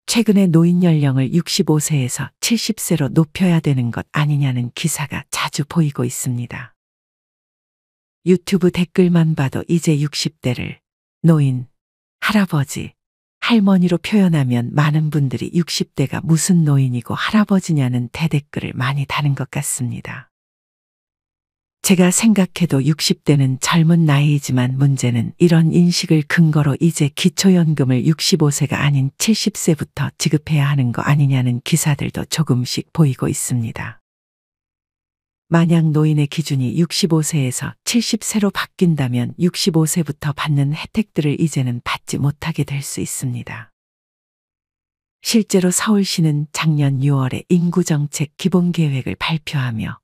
최근에 노인 연령을 65세에서 70세로 높여야 되는 것 아니냐는 기사가 자주 보이고 있습니다. 유튜브 댓글만 봐도 이제 60대를 노인, 할아버지, 할머니로 표현하면 많은 분들이 60대가 무슨 노인이고 할아버지냐는 대댓글을 많이 다는 것 같습니다. 제가 생각해도 60대는 젊은 나이이지만 문제는 이런 인식을 근거로 이제 기초연금을 65세가 아닌 70세부터 지급해야 하는 거 아니냐는 기사들도 조금씩 보이고 있습니다. 만약 노인의 기준이 65세에서 70세로 바뀐다면 65세부터 받는 혜택들을 이제는 받지 못하게 될 수 있습니다. 실제로 서울시는 작년 6월에 인구정책 기본계획을 발표하며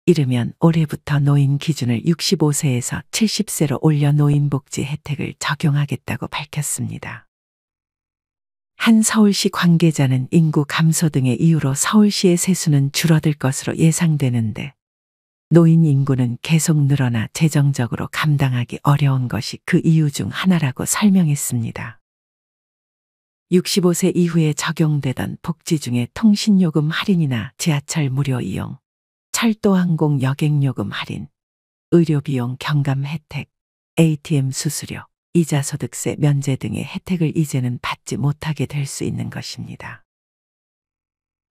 이르면 올해부터 노인 기준을 65세에서 70세로 올려 노인복지 혜택을 적용하겠다고 밝혔습니다. 한 서울시 관계자는 인구 감소 등의 이유로 서울시의 세수는 줄어들 것으로 예상되는데 노인 인구는 계속 늘어나 재정적으로 감당하기 어려운 것이 그 이유 중 하나라고 설명했습니다. 65세 이후에 적용되던 복지 중에 통신요금 할인이나 지하철 무료 이용, 철도항공 여객요금 할인, 의료비용 경감 혜택, ATM 수수료, 이자소득세 면제 등의 혜택을 이제는 받지 못하게 될 수 있는 것입니다.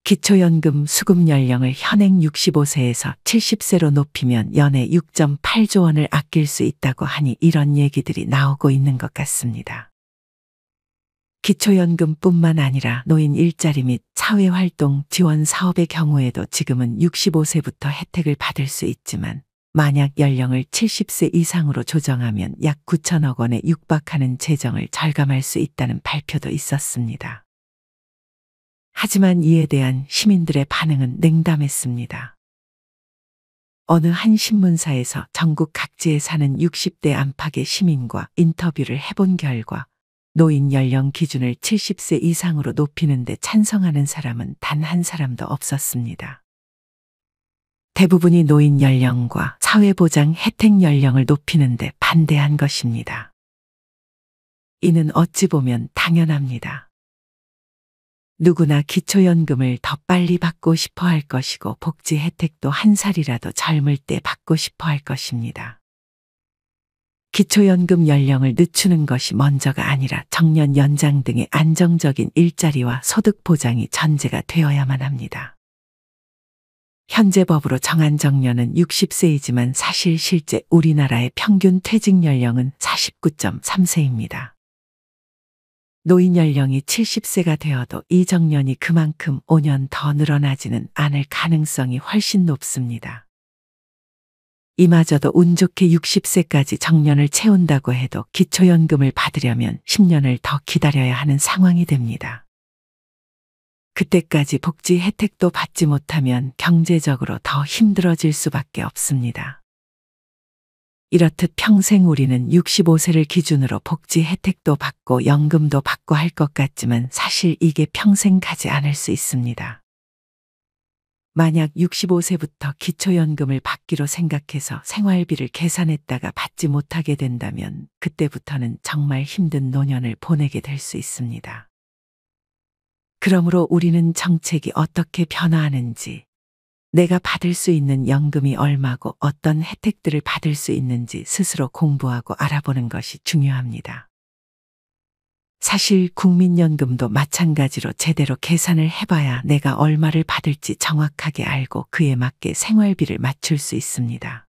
기초연금 수급 연령을 현행 65세에서 70세로 높이면 연에 6.8조 원을 아낄 수 있다고 하니 이런 얘기들이 나오고 있는 것 같습니다. 기초연금뿐만 아니라 노인 일자리 및 사회활동 지원 사업의 경우에도 지금은 65세부터 혜택을 받을 수 있지만 만약 연령을 70세 이상으로 조정하면 약 9천억 원에 육박하는 재정을 절감할 수 있다는 발표도 있었습니다. 하지만 이에 대한 시민들의 반응은 냉담했습니다. 어느 한 신문사에서 전국 각지에 사는 60대 안팎의 시민과 인터뷰를 해본 결과 노인 연령 기준을 70세 이상으로 높이는 데 찬성하는 사람은 단 한 사람도 없었습니다. 대부분이 노인 연령과 사회보장 혜택 연령을 높이는 데 반대한 것입니다. 이는 어찌 보면 당연합니다. 누구나 기초연금을 더 빨리 받고 싶어 할 것이고 복지 혜택도 한 살이라도 젊을 때 받고 싶어 할 것입니다. 기초연금 연령을 늦추는 것이 먼저가 아니라 정년 연장 등의 안정적인 일자리와 소득 보장이 전제가 되어야만 합니다. 현재 법으로 정한 정년은 60세이지만 사실 실제 우리나라의 평균 퇴직 연령은 49.3세입니다. 노인 연령이 70세가 되어도 이 정년이 그만큼 5년 더 늘어나지는 않을 가능성이 훨씬 높습니다. 이마저도 운 좋게 60세까지 정년을 채운다고 해도 기초연금을 받으려면 10년을 더 기다려야 하는 상황이 됩니다. 그때까지 복지 혜택도 받지 못하면 경제적으로 더 힘들어질 수밖에 없습니다. 이렇듯 평생 우리는 65세를 기준으로 복지 혜택도 받고 연금도 받고 할 것 같지만 사실 이게 평생 가지 않을 수 있습니다. 만약 65세부터 기초연금을 받기로 생각해서 생활비를 계산했다가 받지 못하게 된다면 그때부터는 정말 힘든 노년을 보내게 될 수 있습니다. 그러므로 우리는 정책이 어떻게 변화하는지, 내가 받을 수 있는 연금이 얼마고 어떤 혜택들을 받을 수 있는지 스스로 공부하고 알아보는 것이 중요합니다. 사실 국민연금도 마찬가지로 제대로 계산을 해봐야 내가 얼마를 받을지 정확하게 알고 그에 맞게 생활비를 맞출 수 있습니다.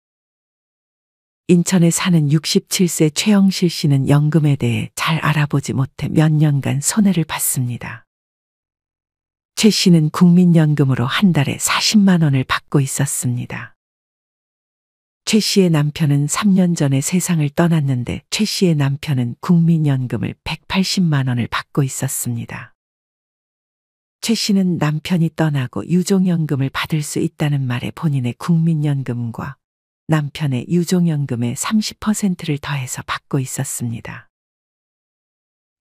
인천에 사는 67세 최영실 씨는 연금에 대해 잘 알아보지 못해 몇 년간 손해를 봤습니다. 최 씨는 국민연금으로 한 달에 40만 원을 받고 있었습니다. 최 씨의 남편은 3년 전에 세상을 떠났는데 최 씨의 남편은 국민연금을 180만 원을 받고 있었습니다. 최 씨는 남편이 떠나고 유종연금을 받을 수 있다는 말에 본인의 국민연금과 남편의 유종연금의 30%를 더해서 받고 있었습니다.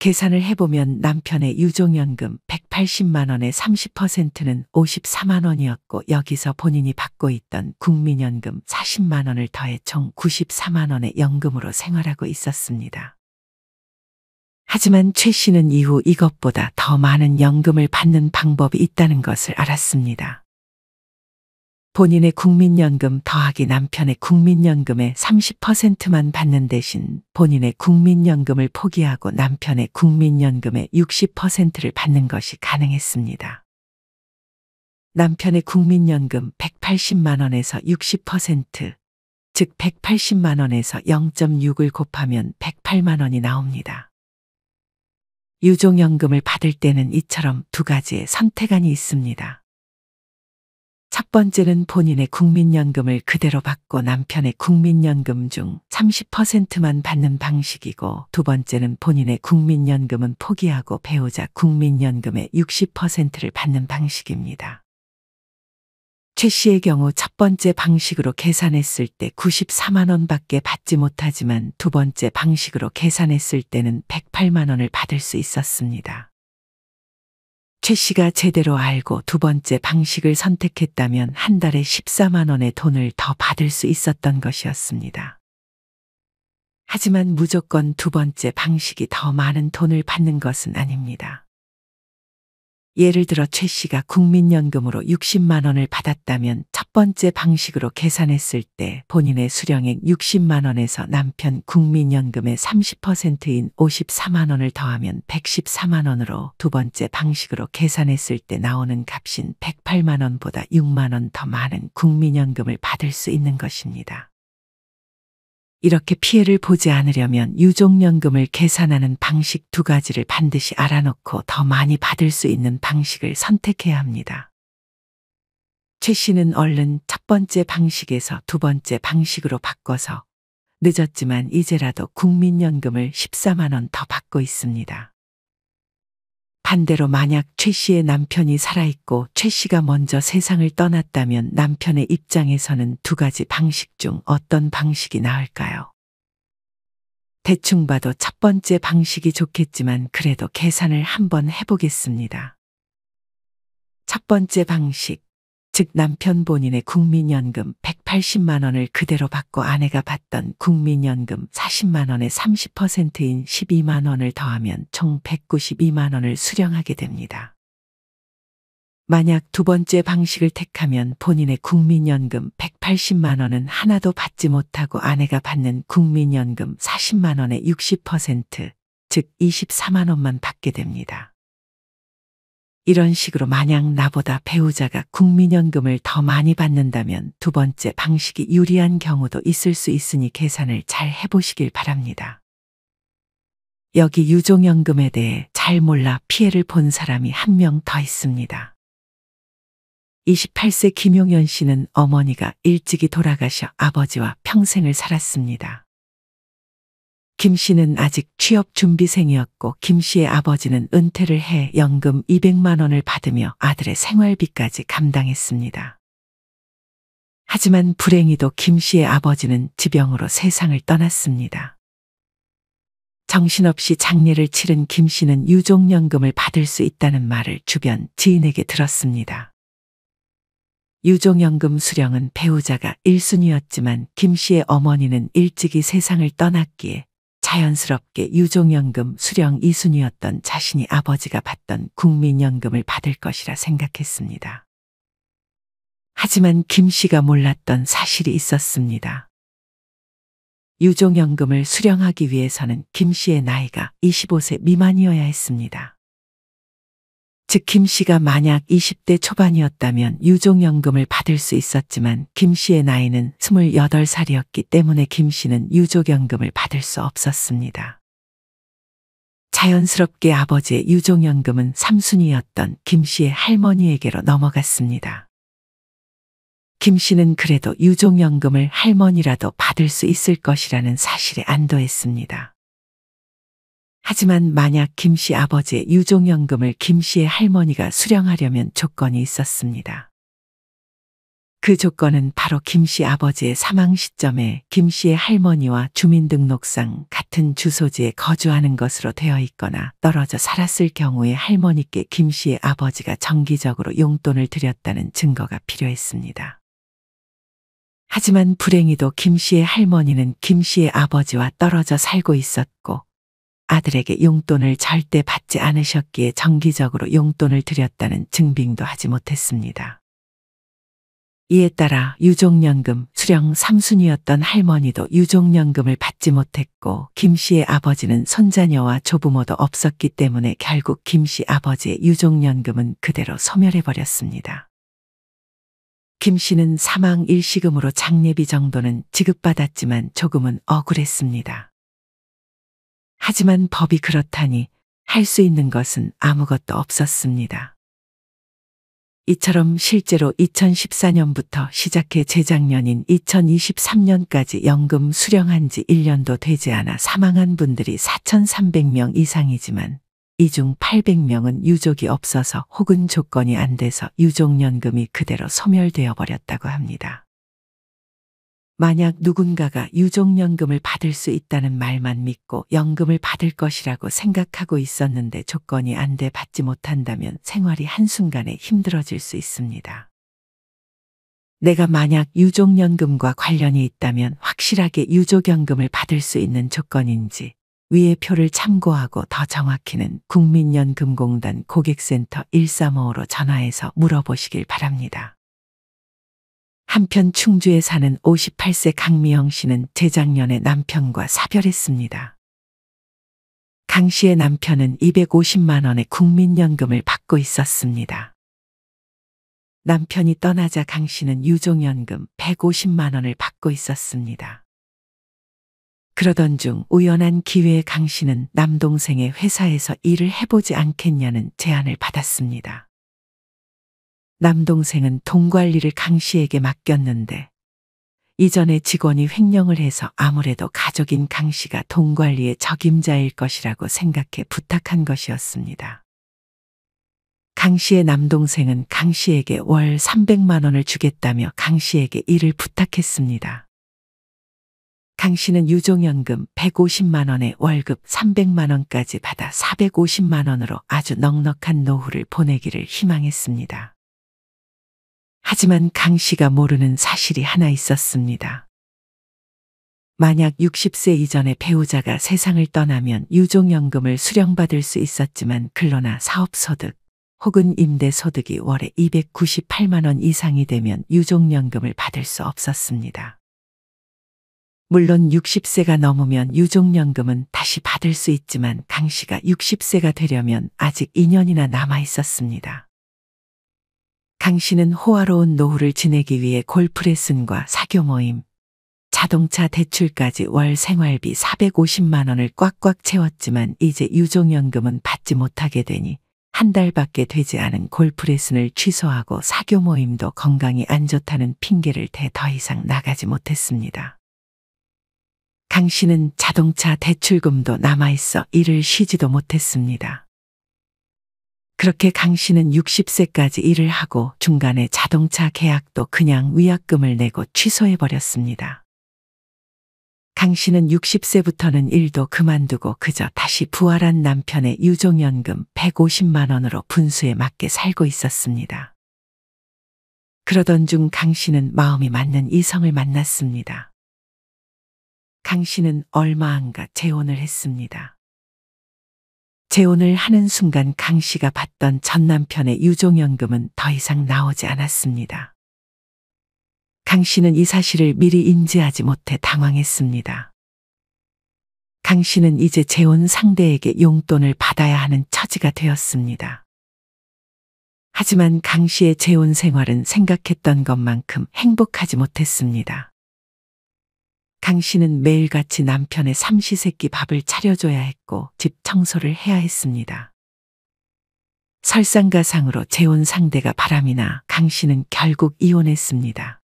계산을 해보면 남편의 유종연금 180만 원의 30%는 54만 원이었고 여기서 본인이 받고 있던 국민연금 40만 원을 더해 총 94만 원의 연금으로 생활하고 있었습니다. 하지만 최 씨는 이후 이것보다 더 많은 연금을 받는 방법이 있다는 것을 알았습니다. 본인의 국민연금 더하기 남편의 국민연금의 30%만 받는 대신 본인의 국민연금을 포기하고 남편의 국민연금의 60%를 받는 것이 가능했습니다. 남편의 국민연금 180만 원에서 60%, 즉 180만 원에서 0.6을 곱하면 108만 원이 나옵니다. 유종연금을 받을 때는 이처럼 두 가지의 선택안이 있습니다. 첫 번째는 본인의 국민연금을 그대로 받고 남편의 국민연금 중 30%만 받는 방식이고, 두 번째는 본인의 국민연금은 포기하고 배우자 국민연금의 60%를 받는 방식입니다. 최 씨의 경우 첫 번째 방식으로 계산했을 때 94만 원밖에 받지 못하지만 두 번째 방식으로 계산했을 때는 108만 원을 받을 수 있었습니다. 최 씨가 제대로 알고 두 번째 방식을 선택했다면 한 달에 14만 원의 돈을 더 받을 수 있었던 것이었습니다. 하지만 무조건 두 번째 방식이 더 많은 돈을 받는 것은 아닙니다. 예를 들어 최 씨가 국민연금으로 60만 원을 받았다면 첫 번째 방식으로 계산했을 때 본인의 수령액 60만 원에서 남편 국민연금의 30%인 54만 원을 더하면 114만 원으로 두 번째 방식으로 계산했을 때 나오는 값인 108만 원보다 6만 원 더 많은 국민연금을 받을 수 있는 것입니다. 이렇게 피해를 보지 않으려면 유종연금을 계산하는 방식 두 가지를 반드시 알아놓고 더 많이 받을 수 있는 방식을 선택해야 합니다. 최 씨는 얼른 첫 번째 방식에서 두 번째 방식으로 바꿔서 늦었지만 이제라도 국민연금을 14만 원 더 받고 있습니다. 반대로 만약 최 씨의 남편이 살아있고 최 씨가 먼저 세상을 떠났다면 남편의 입장에서는 두 가지 방식 중 어떤 방식이 나을까요? 대충 봐도 첫 번째 방식이 좋겠지만 그래도 계산을 한번 해보겠습니다. 첫 번째 방식, 즉 남편 본인의 국민연금 180만 원을 그대로 받고 아내가 받던 국민연금 40만 원의 30%인 12만 원을 더하면 총 192만 원을 수령하게 됩니다. 만약 두 번째 방식을 택하면 본인의 국민연금 180만 원은 하나도 받지 못하고 아내가 받는 국민연금 40만 원의 60%, 즉 24만 원만 받게 됩니다. 이런 식으로 만약 나보다 배우자가 국민연금을 더 많이 받는다면 두 번째 방식이 유리한 경우도 있을 수 있으니 계산을 잘 해보시길 바랍니다. 여기 유종연금에 대해 잘 몰라 피해를 본 사람이 한 명 더 있습니다. 28세 김용현 씨는 어머니가 일찍이 돌아가셔 아버지와 평생을 살았습니다. 김 씨는 아직 취업 준비생이었고 김 씨의 아버지는 은퇴를 해 연금 200만 원을 받으며 아들의 생활비까지 감당했습니다. 하지만 불행히도 김 씨의 아버지는 지병으로 세상을 떠났습니다. 정신없이 장례를 치른 김 씨는 유종연금을 받을 수 있다는 말을 주변 지인에게 들었습니다. 유종연금 수령은 배우자가 1순위였지만 김 씨의 어머니는 일찍이 세상을 떠났기에 자연스럽게 유종연금 수령 2순위였던 자신이 아버지가 받던 국민연금을 받을 것이라 생각했습니다. 하지만 김 씨가 몰랐던 사실이 있었습니다. 유종연금을 수령하기 위해서는 김 씨의 나이가 25세 미만이어야 했습니다. 즉 김 씨가 만약 20대 초반이었다면 유종연금을 받을 수 있었지만 김 씨의 나이는 28살이었기 때문에 김 씨는 유종연금을 받을 수 없었습니다. 자연스럽게 아버지의 유종연금은 3순위였던 김 씨의 할머니에게로 넘어갔습니다. 김 씨는 그래도 유종연금을 할머니라도 받을 수 있을 것이라는 사실에 안도했습니다. 하지만 만약 김 씨 아버지의 유종연금을 김 씨의 할머니가 수령하려면 조건이 있었습니다. 그 조건은 바로 김 씨 아버지의 사망 시점에 김 씨의 할머니와 주민등록상 같은 주소지에 거주하는 것으로 되어 있거나 떨어져 살았을 경우에 할머니께 김 씨의 아버지가 정기적으로 용돈을 드렸다는 증거가 필요했습니다. 하지만 불행히도 김 씨의 할머니는 김 씨의 아버지와 떨어져 살고 있었고 아들에게 용돈을 절대 받지 않으셨기에 정기적으로 용돈을 드렸다는 증빙도 하지 못했습니다. 이에 따라 유족연금 수령 3순위였던 할머니도 유족연금을 받지 못했고 김 씨의 아버지는 손자녀와 조부모도 없었기 때문에 결국 김 씨 아버지의 유족연금은 그대로 소멸해버렸습니다. 김 씨는 사망 일시금으로 장례비 정도는 지급받았지만 조금은 억울했습니다. 하지만 법이 그렇다니 할 수 있는 것은 아무것도 없었습니다. 이처럼 실제로 2014년부터 시작해 재작년인 2023년까지 연금 수령한 지 1년도 되지 않아 사망한 분들이 4,300명 이상이지만 이 중 800명은 유족이 없어서 혹은 조건이 안 돼서 유족연금이 그대로 소멸되어 버렸다고 합니다. 만약 누군가가 유족연금을 받을 수 있다는 말만 믿고 연금을 받을 것이라고 생각하고 있었는데 조건이 안 돼 받지 못한다면 생활이 한순간에 힘들어질 수 있습니다. 내가 만약 유족연금과 관련이 있다면 확실하게 유족연금을 받을 수 있는 조건인지 위의 표를 참고하고 더 정확히는 국민연금공단 고객센터 1355로 전화해서 물어보시길 바랍니다. 한편 충주에 사는 58세 강미영 씨는 재작년에 남편과 사별했습니다. 강 씨의 남편은 250만 원의 국민연금을 받고 있었습니다. 남편이 떠나자 강 씨는 유족연금 150만 원을 받고 있었습니다. 그러던 중 우연한 기회에 강 씨는 남동생의 회사에서 일을 해보지 않겠냐는 제안을 받았습니다. 남동생은 돈 관리를 강 씨에게 맡겼는데 이전에 직원이 횡령을 해서 아무래도 가족인 강 씨가 돈 관리의 적임자일 것이라고 생각해 부탁한 것이었습니다. 강 씨의 남동생은 강 씨에게 월 300만 원을 주겠다며 강 씨에게 일을 부탁했습니다. 강 씨는 유족연금 150만 원에 월급 300만 원까지 받아 450만 원으로 아주 넉넉한 노후를 보내기를 희망했습니다. 하지만 강 씨가 모르는 사실이 하나 있었습니다. 만약 60세 이전에 배우자가 세상을 떠나면 유족연금을 수령받을 수 있었지만 근로나 사업소득 혹은 임대소득이 월에 298만 원 이상이 되면 유족연금을 받을 수 없었습니다. 물론 60세가 넘으면 유족연금은 다시 받을 수 있지만 강 씨가 60세가 되려면 아직 2년이나 남아 있었습니다. 강 씨는 호화로운 노후를 지내기 위해 골프레슨과 사교 모임, 자동차 대출까지 월 생활비 450만 원을 꽉꽉 채웠지만 이제 유족연금은 받지 못하게 되니 한 달밖에 되지 않은 골프레슨을 취소하고 사교 모임도 건강이 안 좋다는 핑계를 대 더 이상 나가지 못했습니다. 강 씨는 자동차 대출금도 남아있어 일을 쉬지도 못했습니다. 그렇게 강 씨는 60세까지 일을 하고 중간에 자동차 계약도 그냥 위약금을 내고 취소해버렸습니다. 강 씨는 60세부터는 일도 그만두고 그저 다시 부활한 남편의 유족연금 150만 원으로 분수에 맞게 살고 있었습니다. 그러던 중 강 씨는 마음이 맞는 이성을 만났습니다. 강 씨는 얼마 안가 재혼을 했습니다. 재혼을 하는 순간 강 씨가 받던 전 남편의 유족연금은 더 이상 나오지 않았습니다. 강 씨는 이 사실을 미리 인지하지 못해 당황했습니다. 강 씨는 이제 재혼 상대에게 용돈을 받아야 하는 처지가 되었습니다. 하지만 강 씨의 재혼 생활은 생각했던 것만큼 행복하지 못했습니다. 강 씨는 매일같이 남편의 삼시세끼 밥을 차려줘야 했고 집 청소를 해야 했습니다. 설상가상으로 재혼 상대가 바람이 나 강 씨는 결국 이혼했습니다.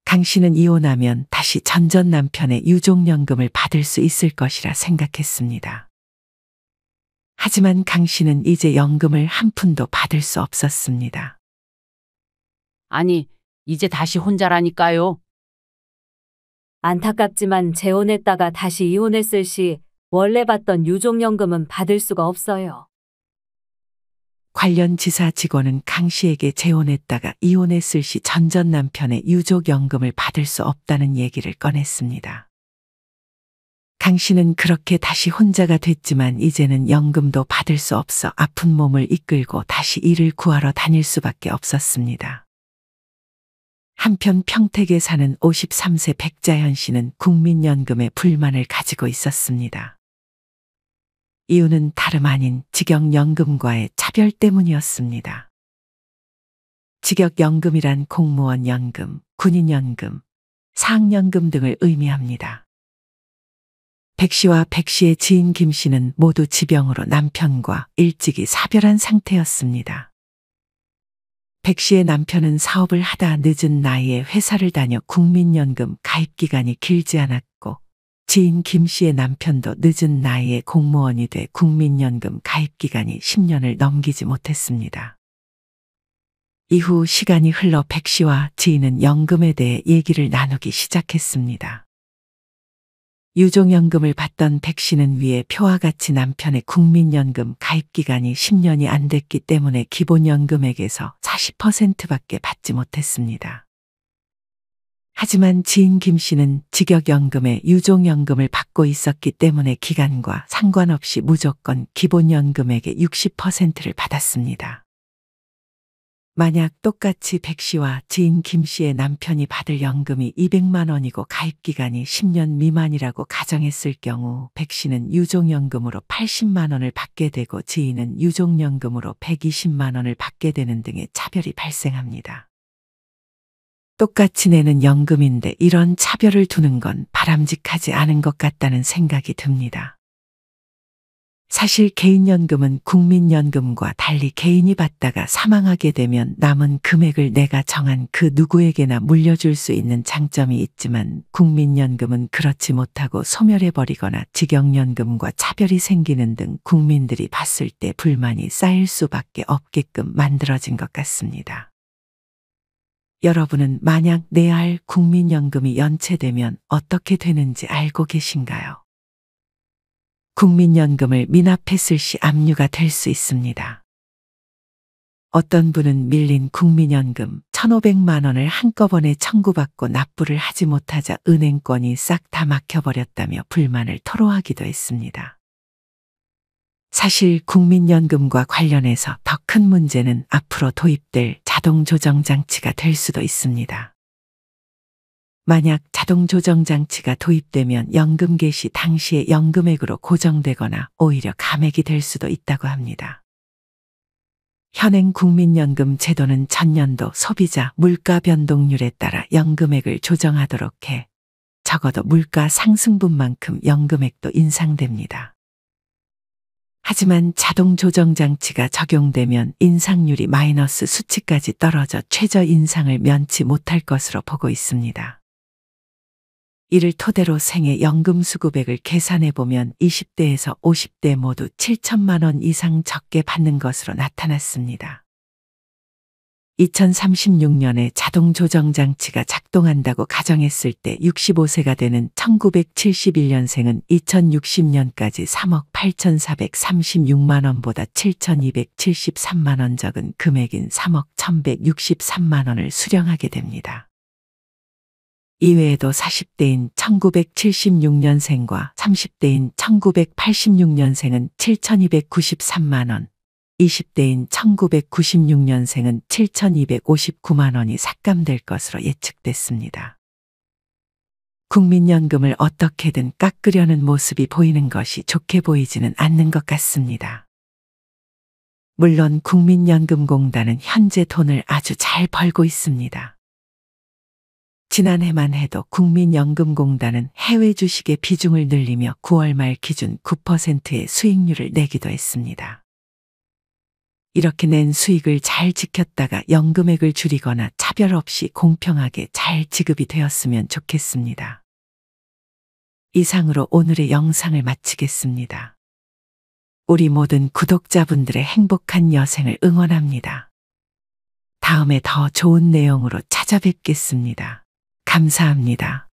강 씨는 이혼하면 다시 전 남편의 유족연금을 받을 수 있을 것이라 생각했습니다. 하지만 강 씨는 이제 연금을 한 푼도 받을 수 없었습니다. 아니, 이제 다시 혼자라니까요. 안타깝지만 재혼했다가 다시 이혼했을 시 원래 받던 유족연금은 받을 수가 없어요. 관련 지사 직원은 강 씨에게 재혼했다가 이혼했을 시 전 남편의 유족연금을 받을 수 없다는 얘기를 꺼냈습니다. 당신은 그렇게 다시 혼자가 됐지만 이제는 연금도 받을 수 없어 아픈 몸을 이끌고 다시 일을 구하러 다닐 수밖에 없었습니다. 한편 평택에 사는 53세 백자현 씨는 국민연금에 불만을 가지고 있었습니다. 이유는 다름 아닌 직역연금과의 차별 때문이었습니다. 직역연금이란 공무원 연금, 군인연금, 사학연금 등을 의미합니다. 백 씨와 백 씨의 지인 김 씨는 모두 지병으로 남편과 일찍이 사별한 상태였습니다. 백 씨의 남편은 사업을 하다 늦은 나이에 회사를 다녀 국민연금 가입 기간이 길지 않았고, 지인 김 씨의 남편도 늦은 나이에 공무원이 돼 국민연금 가입 기간이 10년을 넘기지 못했습니다. 이후 시간이 흘러 백 씨와 지인은 연금에 대해 얘기를 나누기 시작했습니다. 유종연금을 받던 백 씨는 위의 표와 같이 남편의 국민연금 가입 기간이 10년이 안 됐기 때문에 기본연금액에서 40%밖에 받지 못했습니다. 하지만 지인 김 씨는 직역연금에 유종연금을 받고 있었기 때문에 기간과 상관없이 무조건 기본연금액의 60%를 받았습니다. 만약 똑같이 백 씨와 지인 김 씨의 남편이 받을 연금이 200만 원이고 가입기간이 10년 미만이라고 가정했을 경우 백 씨는 유종연금으로 80만 원을 받게 되고 지인은 유종연금으로 120만 원을 받게 되는 등의 차별이 발생합니다. 똑같이 내는 연금인데 이런 차별을 두는 건 바람직하지 않은 것 같다는 생각이 듭니다. 사실 개인연금은 국민연금과 달리 개인이 받다가 사망하게 되면 남은 금액을 내가 정한 그 누구에게나 물려줄 수 있는 장점이 있지만 국민연금은 그렇지 못하고 소멸해버리거나 직역연금과 차별이 생기는 등 국민들이 봤을 때 불만이 쌓일 수밖에 없게끔 만들어진 것 같습니다. 여러분은 만약 내야 할 국민연금이 연체되면 어떻게 되는지 알고 계신가요? 국민연금을 미납했을 시 압류가 될 수 있습니다. 어떤 분은 밀린 국민연금 1,500만 원을 한꺼번에 청구받고 납부를 하지 못하자 은행권이 싹 다 막혀버렸다며 불만을 토로하기도 했습니다. 사실 국민연금과 관련해서 더 큰 문제는 앞으로 도입될 자동조정장치가 될 수도 있습니다. 만약 자동조정장치가 도입되면 연금 개시 당시의 연금액으로 고정되거나 오히려 감액이 될 수도 있다고 합니다. 현행 국민연금 제도는 전년도 소비자 물가 변동률에 따라 연금액을 조정하도록 해 적어도 물가 상승분만큼 연금액도 인상됩니다. 하지만 자동조정장치가 적용되면 인상률이 마이너스 수치까지 떨어져 최저 인상을 면치 못할 것으로 보고 있습니다. 이를 토대로 생애 연금 수급액을 계산해보면 20대에서 50대 모두 7천만 원 이상 적게 받는 것으로 나타났습니다. 2036년에 자동조정장치가 작동한다고 가정했을 때 65세가 되는 1971년생은 2060년까지 3억 8,436만 원보다 7,273만 원 적은 금액인 3억 1,163만 원을 수령하게 됩니다. 이외에도 40대인 1976년생과 30대인 1986년생은 7,293만 원, 20대인 1996년생은 7,259만 원이 삭감될 것으로 예측됐습니다. 국민연금을 어떻게든 깎으려는 모습이 보이는 것이 좋게 보이지는 않는 것 같습니다. 물론 국민연금공단은 현재 돈을 아주 잘 벌고 있습니다. 지난해만 해도 국민연금공단은 해외 주식의 비중을 늘리며 9월 말 기준 9%의 수익률을 내기도 했습니다. 이렇게 낸 수익을 잘 지켰다가 연금액을 줄이거나 차별 없이 공평하게 잘 지급이 되었으면 좋겠습니다. 이상으로 오늘의 영상을 마치겠습니다. 우리 모든 구독자분들의 행복한 여생을 응원합니다. 다음에 더 좋은 내용으로 찾아뵙겠습니다. 감사합니다.